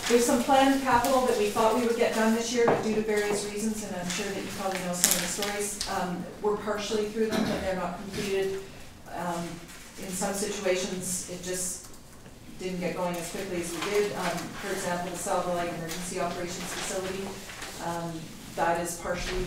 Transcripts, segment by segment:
There's some planned capital that we thought we would get done this year, but due to various reasons, and I'm sure that you probably know some of the stories, we're partially through them, but they're not completed. In some situations, it just didn't get going as quickly as we did. For example, the Salvo Lake Emergency Operations Facility, that is partially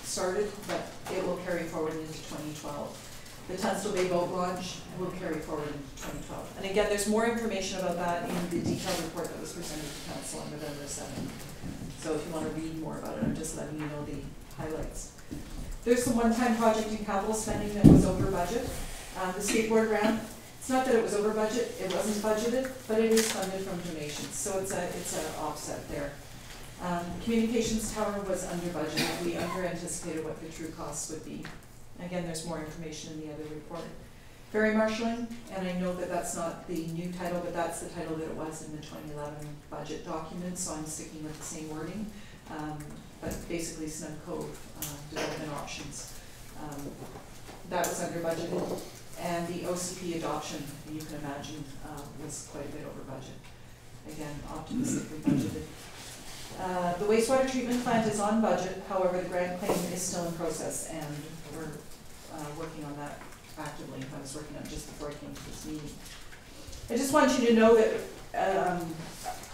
started, but it will carry forward into 2012. The Tunstall Bay Boat Launch will carry forward into 2012. And again, there's more information about that in the detailed report that was presented to Council on November 7th. So if you want to read more about it, I'm just letting you know the highlights. There's some one-time project and capital spending that was over budget. The skateboard ramp, it's not that it was over budget, it wasn't budgeted, but it is funded from donations. So it's an offset there. The communications tower was under budget. We under-anticipated what the true costs would be. Again, there's more information in the other report. Ferry marshalling, and I know that that's not the new title, but that's the title that it was in the 2011 budget document, so I'm sticking with the same wording. But basically Snug Cove development options. That was under budgeted. And the OCP adoption, you can imagine, was quite a bit over budget. Again, optimistically budgeted. The wastewater treatment plant is on budget, however the grant claim is still in process, and we're working on that actively. I was working on it just before I came to this meeting. I just want you to know that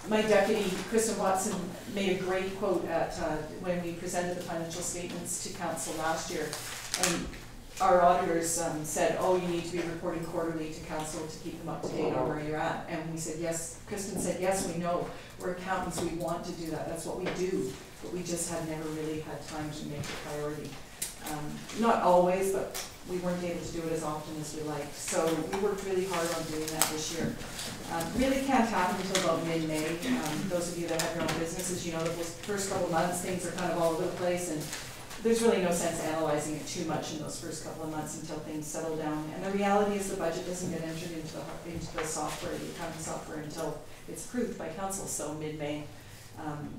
my deputy, Kristen Watson, made a great quote at when we presented the financial statements to council last year. And our auditors said, oh, you need to be reporting quarterly to council to keep them up to date on where you're at. And we said, yes. Kristen said, yes, we know. We're accountants. We want to do that. That's what we do. But we just had never really had time to make it a priority. Not always, but we weren't able to do it as often as we liked. So we worked really hard on doing that this year. Really can't happen until about mid-May. Those of you that have your own businesses, you know that those first couple of months things are kind of all over the place, and there's really no sense analyzing it too much in those first couple of months until things settle down. And the reality is the budget doesn't get entered into the software, the accounting software, until it's approved by council. So mid-May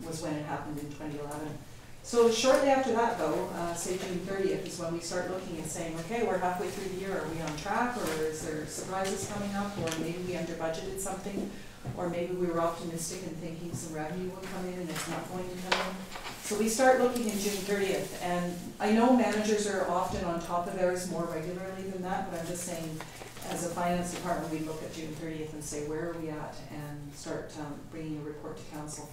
was when it happened in 2011. So shortly after that, though, say June 30th is when we start looking and saying, okay, we're halfway through the year. Are we on track, or is there surprises coming up, or maybe we under budgeted something, or maybe we were optimistic and thinking some revenue will come in and it's not going to come in. So we start looking in June 30th, and I know managers are often on top of theirs more regularly than that, but I'm just saying, as a finance department, we look at June 30th and say, where are we at, and start bringing a report to council.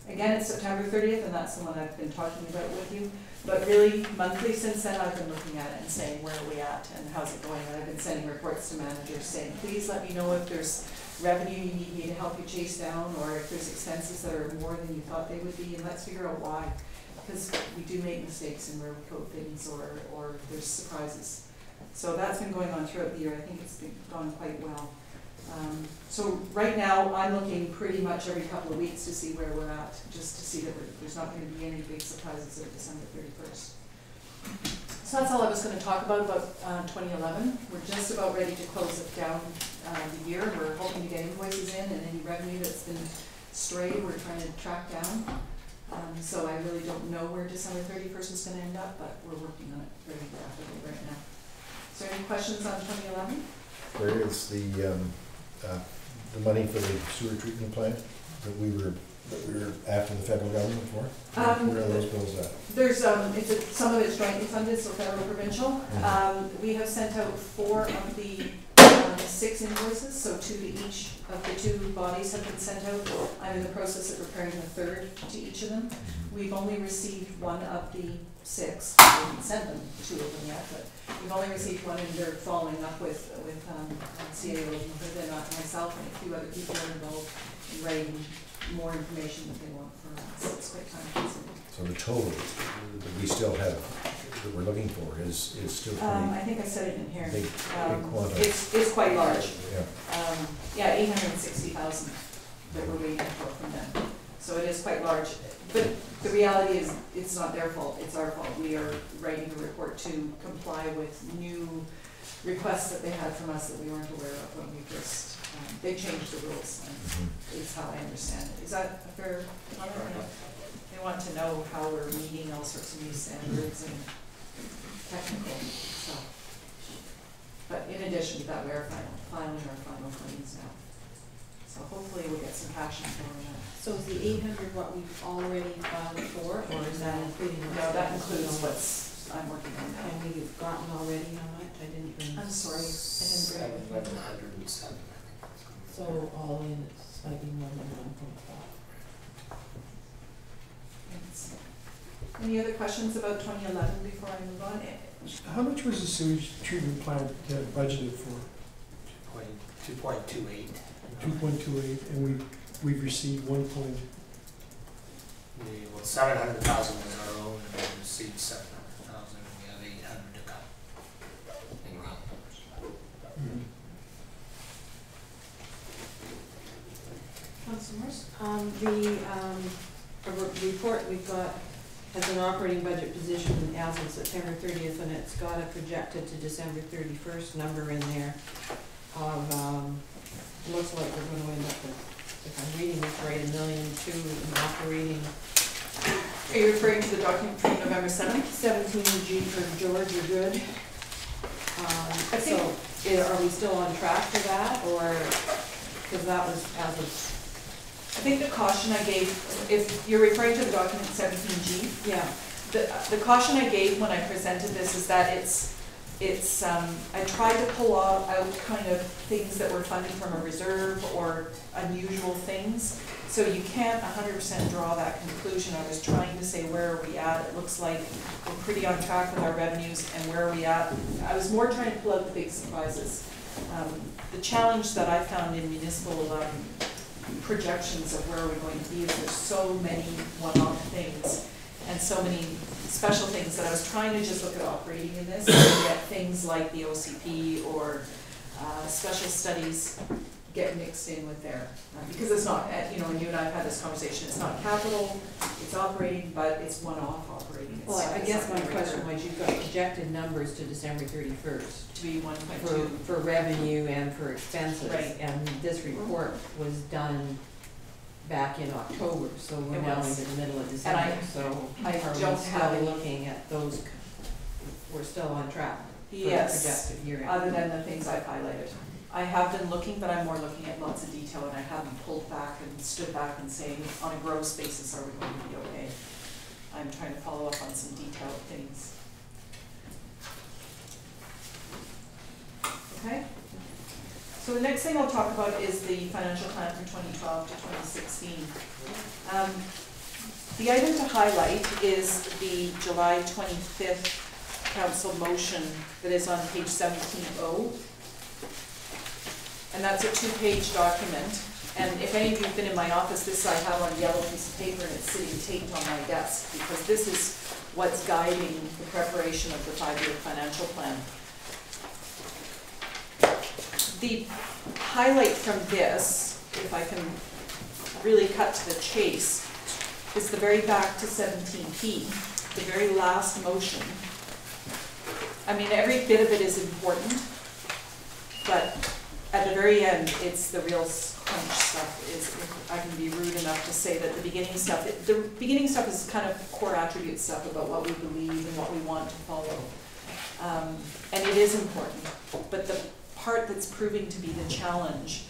Again, it's September 30th, and that's the one I've been talking about with you. But really, monthly since then, I've been looking at it and saying, where are we at, and how's it going? And I've been sending reports to managers saying, please let me know if there's revenue you need me to help you chase down, or if there's expenses that are more than you thought they would be, and let's figure out why. Because we do make mistakes in where we code things, or there's surprises. So that's been going on throughout the year. I think it's been gone quite well. So right now, I'm looking pretty much every couple of weeks to see where we're at, just to see that there's not going to be any big surprises at December 31st. So that's all I was going to talk about 2011. We're just about ready to close it down the year. We're hoping to get invoices in, and any revenue that's been strayed, we're trying to track down. So I really don't know where December 31st is going to end up, but we're working on it very rapidly right now. Is there any questions on 2011? Where is the money for the sewer treatment plant that we were after the federal government for? Where are those bills at? There's some of it's jointly funded, so federal, provincial. Mm-hmm. We have sent out 4 of the 6 invoices, so 2 to each of the 2 bodies have been sent out. I'm in the process of preparing the 3rd to each of them. We've only received 1 of the 6. We haven't sent them 2 of them yet, but we've only received 1, and they're following up with CAO, they're not myself, and a few other people are involved in writing more information that they want from us. It's quite time consuming. So the total that we still have, that we're looking for, is still pretty I think I said it in here. Big quantity. It's quite large. Yeah. Yeah, 860,000 that we're waiting for from them. So it is quite large. But the reality is, it's not their fault, it's our fault. We are writing a report to comply with new requests that they had from us that we weren't aware of when we first, they changed the rules, and is how I understand it. Is that a fair comment? They want to know how we're meeting all sorts of new standards and technical stuff. But in addition to that, we are filing our final claims now. So hopefully we'll get some cash in for that. So is the 800 what we've already filed for, or is that including? No, that includes what's I'm working on now. And we've gotten already how much? I didn't bring. I'm sorry, I didn't bring it. 707, I think. So all in, it's slightly more than 1.5. Thanks. Any other questions about 2011 before I move on? How much was the sewage treatment plant budgeted for? 2.28. 2.28, and we've received 1 point. Well, 700,000 was our own, and we received 700,000, and we have 800 to come. In round numbers. The report we've got has an operating budget position as of September 30th, and it's got a projected to December 31st number in there of, looks like we're going to end up with, if I'm reading this right, $1.2 million in operating. Are you referring to the document from November 7th? 17G for George, you're good. I think, So, are we still on track for that, or, because that was as of, I think the caution I gave, if you're referring to the document 17G, yeah, the caution I gave when I presented this is that I tried to pull out kind of things that were funded from a reserve or unusual things. So you can't 100% draw that conclusion. I was trying to say, where are we at? It looks like we're pretty on track with our revenues, and where are we at? I was more trying to pull out the big surprises. The challenge that I found in municipal projections of where we're going to be is there's so many one-off things and so many special things that I was trying to just look at operating in this and get things like the OCP or special studies get mixed in with there. Because it's not, and you and I have had this conversation, it's not capital, it's operating, but it's one-off operating. well, I guess my question was, you've got projected numbers to December 31st. To be 1.2. For revenue and for expenses. Right. And this report was done back in October, so we're It now was. into the middle of And December, so I are we don't have still any- looking at those, we're still on track for the Yes, projected year end? other than the things I've highlighted. I have been looking, but I'm more looking at lots of detail, and I haven't pulled back and stood back and saying, on a gross basis, are we going to be okay? I'm trying to follow up on some detailed things. Okay? So the next thing I'll talk about is the financial plan for 2012 to 2016. The item to highlight is the July 25th council motion that is on page 17O. And that's a 2-page document. And if any of you have been in my office, this I have on a yellow piece of paper, and it's sitting taped on my desk, because this is what's guiding the preparation of the 5-year financial plan. The highlight from this, if I can really cut to the chase, is the very back to 17P, the very last motion. I mean, every bit of it is important, but at the very end, it's the real crunch stuff. If I can be rude enough to say that the beginning stuff is kind of core attribute stuff about what we believe and what we want to follow. And it is important, but the part that's proving to be the challenge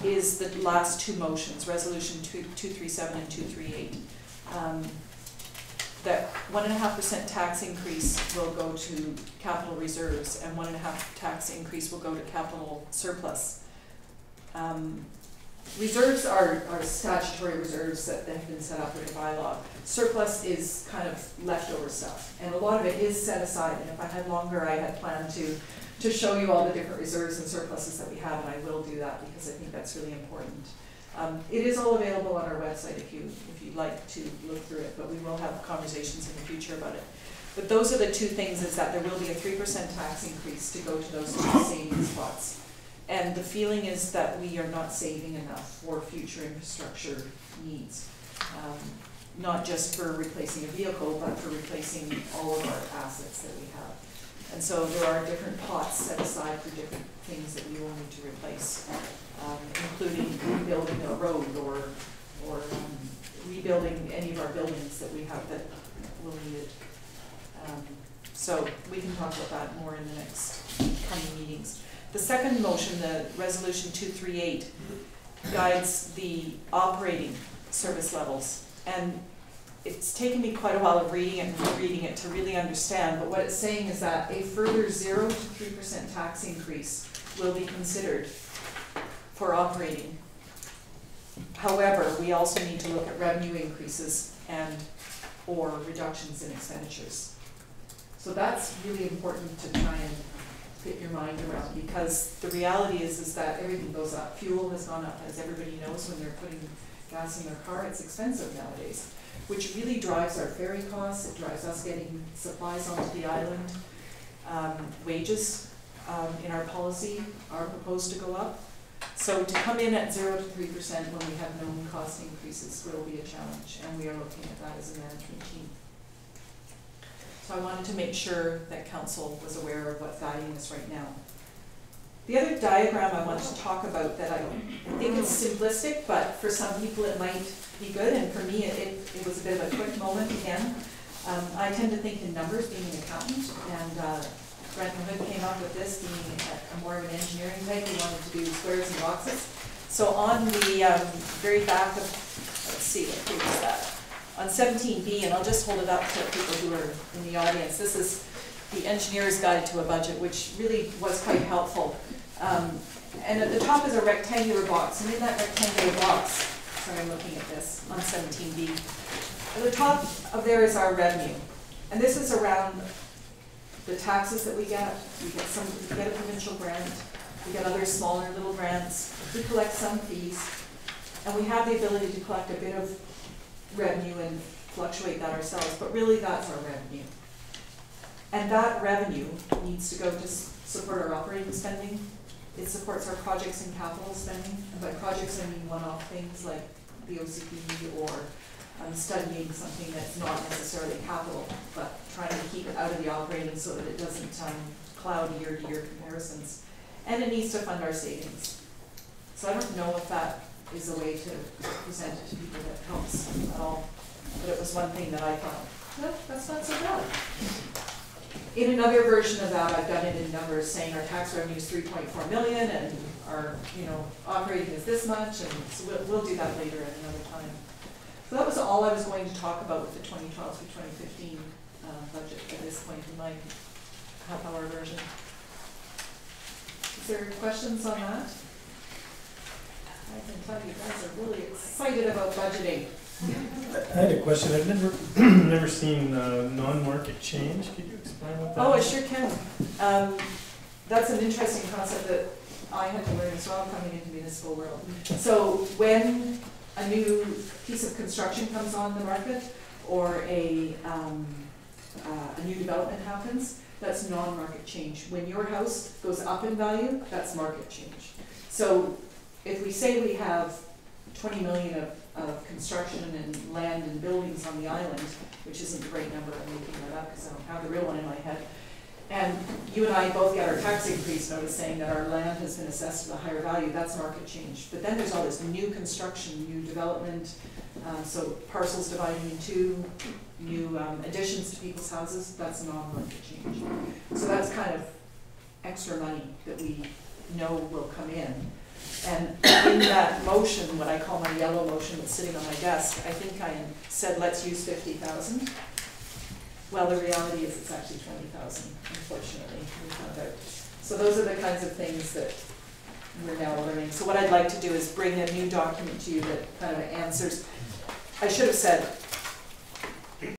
is the last two motions, resolution 237 and 238. That 1.5% tax increase will go to capital reserves, and 1.5% tax increase will go to capital surplus. Reserves are statutory reserves that have been set up in the bylaw. Surplus is kind of leftover stuff, and a lot of it is set aside. And if I had longer, I had planned to show you all the different reserves and surpluses that we have, and I will do that because I think that's really important. It is all available on our website if you'd like to look through it, but we will have conversations in the future about it. But those are the two things, is that there will be a 3% tax increase to go to those two savings spots. And the feeling is that we are not saving enough for future infrastructure needs. Not just for replacing a vehicle, but for replacing all of our assets that we have. And so there are different pots set aside for different things that we will need to replace, including rebuilding a road or rebuilding any of our buildings that we have that will need it. So we can talk about that more in the next coming meetings. The second motion, the resolution 238, guides the operating service levels. And it's taken me quite a while of reading it and rereading it to really understand, but what it's saying is that a further 0 to 3% tax increase will be considered for operating. However, we also need to look at revenue increases and or reductions in expenditures. So that's really important to try and get your mind around, because the reality is that everything goes up. Fuel has gone up, as everybody knows, when they're putting gas in their car. It's expensive nowadays, which really drives our ferry costs. It drives us getting supplies onto the island. Wages in our policy are proposed to go up. So to come in at 0 to 3% when we have known cost increases will be a challenge, and we are looking at that as a management team. So I wanted to make sure that council was aware of what's guiding us right now. The other diagram I wanted to talk about that I think is simplistic, but for some people it might be good, and for me it was a bit of a quick moment again. I tend to think in numbers, being an accountant, and Brent Hood came up with this, being a more of an engineering type. He wanted to do squares and boxes. So on the very back of, let's see, what page is that? On 17B, and I'll just hold it up to people who are in the audience. This is the Engineer's Guide to a Budget, which really was quite helpful. And at the top is a rectangular box, and in that rectangular box, sorry, I'm looking at this, on 17B, at the top of there is our revenue. And this is around the taxes that we get. We get a provincial grant, we get other smaller little grants, we collect some fees, and we have the ability to collect a bit of revenue and fluctuate that ourselves, but really that's our revenue. And that revenue needs to go to support our operating spending. It supports our projects and capital spending, and by projects I mean one-off things like the OCP or studying something that's not necessarily capital, but trying to keep it out of the operating so that it doesn't cloud year-to-year comparisons. And it needs to fund our savings. So I don't know if that is a way to present it to people that helps at all, but it was one thing that I thought, well, that's not so bad. In another version of that, I've done it in numbers saying our tax revenue is 3.4 million and our operating is this much, and so we'll do that later at another time. So that was all I was going to talk about with the 2012 to 2015 budget at this point in my half-hour version. Is there questions on that? I can tell you guys are really excited about budgeting. I had a question. I've never seen non-market change. Could you explain what that is? Oh, I sure can. That's an interesting concept that I had to learn as well coming into the municipal world. So when a new piece of construction comes on the market or a new development happens, that's non-market change. When your house goes up in value, that's market change. So if we say we have 20 million of construction and land and buildings on the island, which isn't the right number, I'm making that up because I don't have the real one in my head, and you and I both get our tax increase notice saying that our land has been assessed at a higher value, that's market change. But then there's all this new construction, new development, so parcels dividing in two, new additions to people's houses, that's non-market change. So that's kind of extra money that we know will come in. And in that motion, what I call my yellow motion that's sitting on my desk, I think I said let's use 50,000. Well, the reality is it's actually 20,000, unfortunately, we found out. So those are the kinds of things that we're now learning. So what I'd like to do is bring a new document to you that kind of answers. I should have said